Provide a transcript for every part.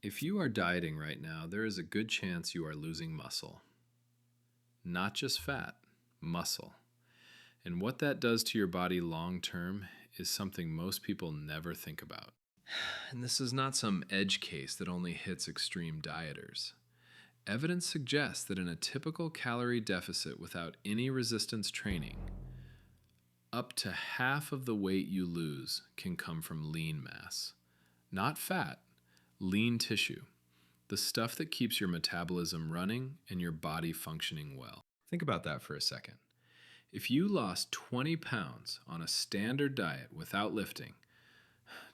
If you are dieting right now, there is a good chance you are losing muscle. Not just fat, muscle. And what that does to your body long term is something most people never think about. And this is not some edge case that only hits extreme dieters. Evidence suggests that in a typical calorie deficit without any resistance training, up to half of the weight you lose can come from lean mass. Not fat, lean tissue. The stuff that keeps your metabolism running and your body functioning well. Think about that for a second. If you lost 20 pounds on a standard diet without lifting,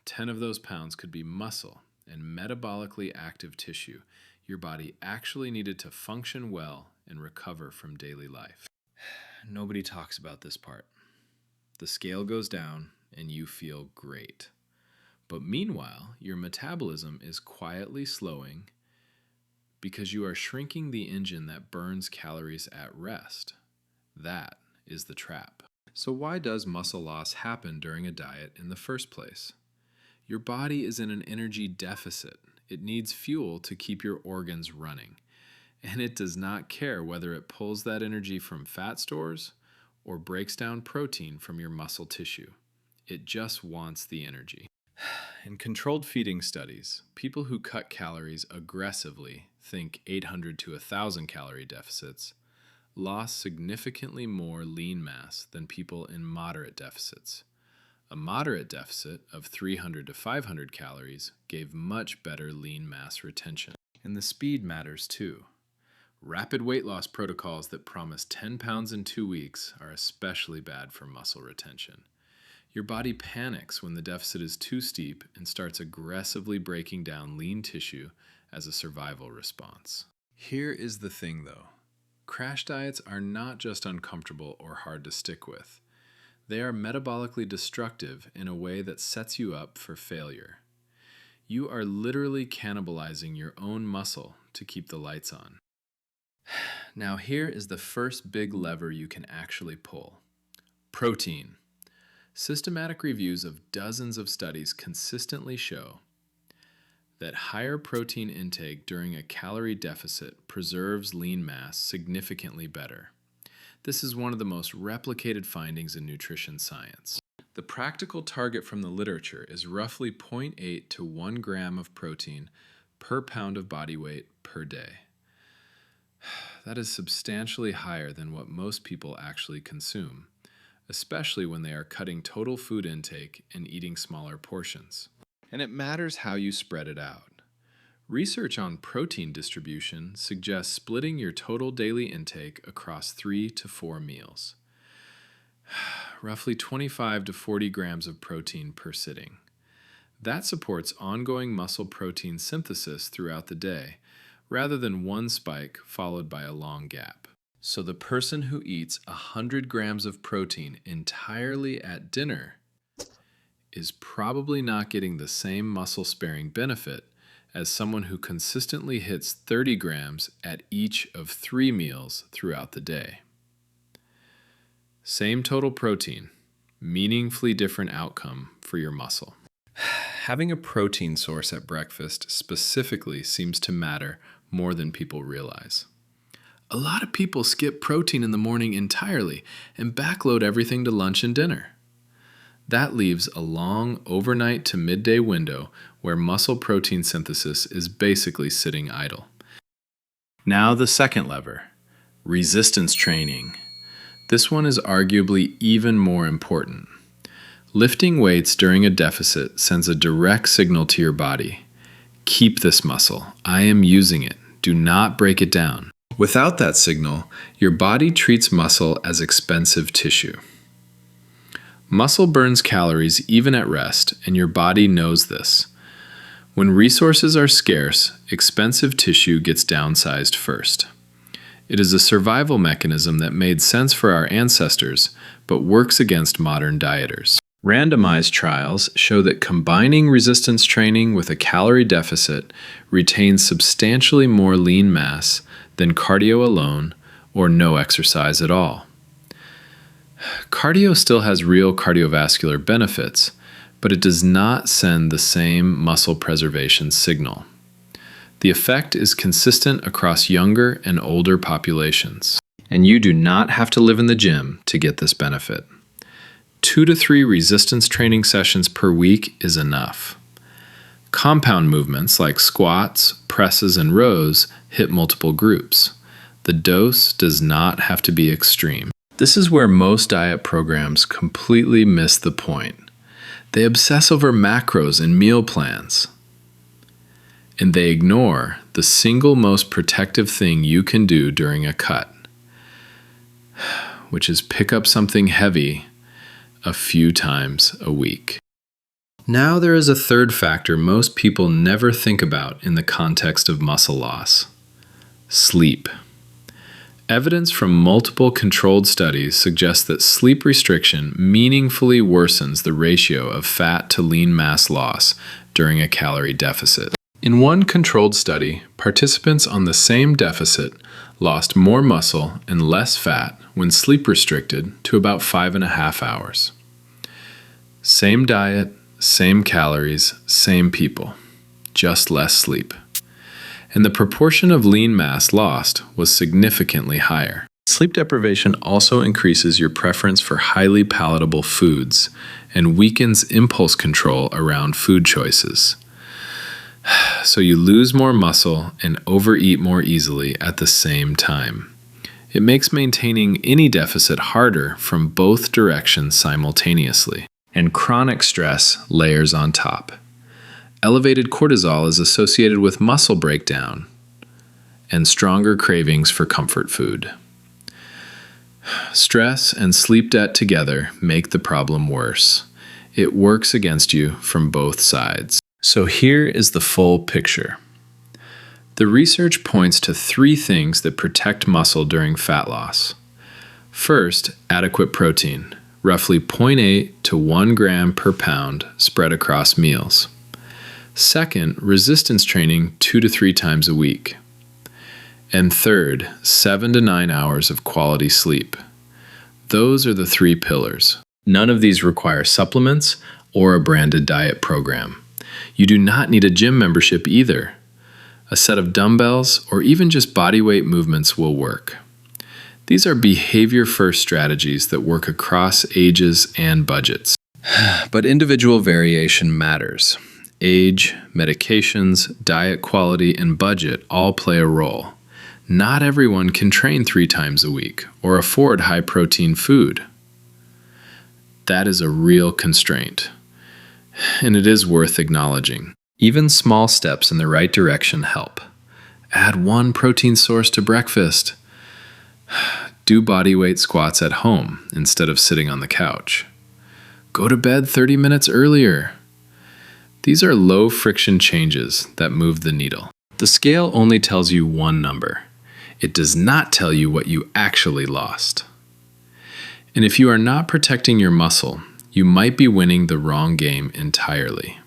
10 of those pounds could be muscle and metabolically active tissue your body actually needed to function well and recover from daily life. Nobody talks about this part. The scale goes down and you feel great. But meanwhile, your metabolism is quietly slowing because you are shrinking the engine that burns calories at rest. That is the trap. So why does muscle loss happen during a diet in the first place? Your body is in an energy deficit. It needs fuel to keep your organs running. And it does not care whether it pulls that energy from fat stores or breaks down protein from your muscle tissue. It just wants the energy. In controlled feeding studies, people who cut calories aggressively, think 800 to 1,000 calorie deficits, lost significantly more lean mass than people in moderate deficits. A moderate deficit of 300 to 500 calories gave much better lean mass retention. And the speed matters too. Rapid weight loss protocols that promise 10 pounds in 2 weeks are especially bad for muscle retention. Your body panics when the deficit is too steep and starts aggressively breaking down lean tissue as a survival response. Here is the thing though. Crash diets are not just uncomfortable or hard to stick with. They are metabolically destructive in a way that sets you up for failure. You are literally cannibalizing your own muscle to keep the lights on. Now here is the first big lever you can actually pull. Protein. Systematic reviews of dozens of studies consistently show that higher protein intake during a calorie deficit preserves lean mass significantly better. This is one of the most replicated findings in nutrition science. The practical target from the literature is roughly 0.8 to 1 gram of protein per pound of body weight per day. That is substantially higher than what most people actually consume, especially when they are cutting total food intake and eating smaller portions. And it matters how you spread it out. Research on protein distribution suggests splitting your total daily intake across 3 to 4 meals. Roughly 25 to 40 grams of protein per sitting. That supports ongoing muscle protein synthesis throughout the day, rather than one spike followed by a long gap. So the person who eats 100 grams of protein entirely at dinner is probably not getting the same muscle-sparing benefit as someone who consistently hits 30 grams at each of 3 meals throughout the day. Same total protein, meaningfully different outcome for your muscle. Having a protein source at breakfast specifically seems to matter more than people realize. A lot of people skip protein in the morning entirely and backload everything to lunch and dinner. That leaves a long overnight to midday window where muscle protein synthesis is basically sitting idle. Now the second lever, resistance training. This one is arguably even more important. Lifting weights during a deficit sends a direct signal to your body. Keep this muscle. I am using it. Do not break it down. Without that signal, your body treats muscle as expensive tissue. Muscle burns calories even at rest, and your body knows this. When resources are scarce, expensive tissue gets downsized first. It is a survival mechanism that made sense for our ancestors, but works against modern dieters. Randomized trials show that combining resistance training with a calorie deficit retains substantially more lean mass than cardio alone or no exercise at all. Cardio still has real cardiovascular benefits, but it does not send the same muscle preservation signal. The effect is consistent across younger and older populations. And you do not have to live in the gym to get this benefit. 2 to 3 resistance training sessions per week is enough. Compound movements like squats, presses, and rows hit multiple groups. The dose does not have to be extreme. This is where most diet programs completely miss the point. They obsess over macros and meal plans. And they ignore the single most protective thing you can do during a cut, which is pick up something heavy a few times a week. Now there is a third factor most people never think about in the context of muscle loss: sleep. Evidence from multiple controlled studies suggests that sleep restriction meaningfully worsens the ratio of fat to lean mass loss during a calorie deficit. In one controlled study, participants on the same deficit lost more muscle and less fat when sleep restricted to about 5.5 hours. Same diet, same calories, same people, just less sleep. And the proportion of lean mass lost was significantly higher. Sleep deprivation also increases your preference for highly palatable foods and weakens impulse control around food choices. So you lose more muscle and overeat more easily at the same time. It makes maintaining any deficit harder from both directions simultaneously. And chronic stress layers on top. Elevated cortisol is associated with muscle breakdown and stronger cravings for comfort food. Stress and sleep debt together make the problem worse. It works against you from both sides. So here is the full picture. The research points to 3 things that protect muscle during fat loss. First, adequate protein, roughly 0.8 to 1 gram per pound spread across meals. Second, resistance training 2 to 3 times a week. And third, 7 to 9 hours of quality sleep. Those are the 3 pillars. None of these require supplements or a branded diet program. You do not need a gym membership either. A set of dumbbells or even just body weight movements will work. These are behavior-first strategies that work across ages and budgets. But individual variation matters. Age, medications, diet quality, and budget all play a role. Not everyone can train 3 times a week or afford high-protein food. That is a real constraint, and it is worth acknowledging. Even small steps in the right direction help. Add 1 protein source to breakfast. Do bodyweight squats at home instead of sitting on the couch. Go to bed 30 minutes earlier. These are low-friction changes that move the needle. The scale only tells you one number. It does not tell you what you actually lost. And if you are not protecting your muscle, you might be winning the wrong game entirely.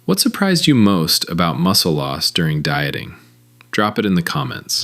What surprised you most about muscle loss during dieting? Drop it in the comments.